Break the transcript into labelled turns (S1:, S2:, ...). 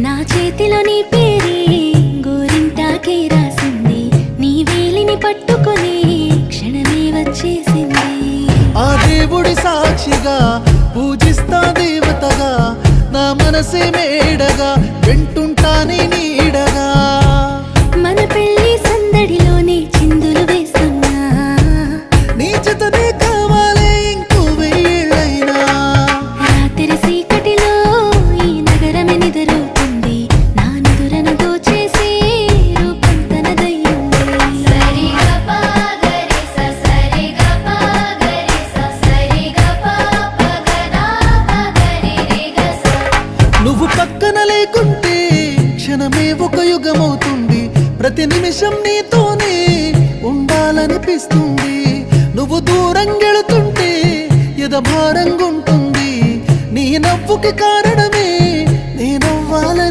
S1: నా చేతిలో నీ పేరే గోరింటాకే రాసింది, నీ వేలిని పట్టుకొని క్షణమే వచ్చేసింది.
S2: ఆ దేవుడి సాక్షిగా పూజిస్తా దేవతగా, నా మనసే మేడగా వింటుంటానే నీడగా.
S1: మన పెళ్లి సందడిలోనే చిందులు వేస్తున్నా,
S2: నీ జతనే కావాలే ఇంకో వెయ్యేళ్ళైనా.
S1: రాత్రి చీకటిలో ఈ నగరమే నిద్రవుతుంది, నా నిదురను దోచేసి రూపం తనదయ్యింది.
S2: నువ్వు పక్కన లేకుంటే క్షణమే ఒక యుగమవుతుంది, ప్రతి నిమిషం నీతోనే ఉండాలనిపిస్తుంది. నువ్వు దూరం గెళుతుంటే ఎద భారంగుంటుంది, నీ నవ్వుకి కారణం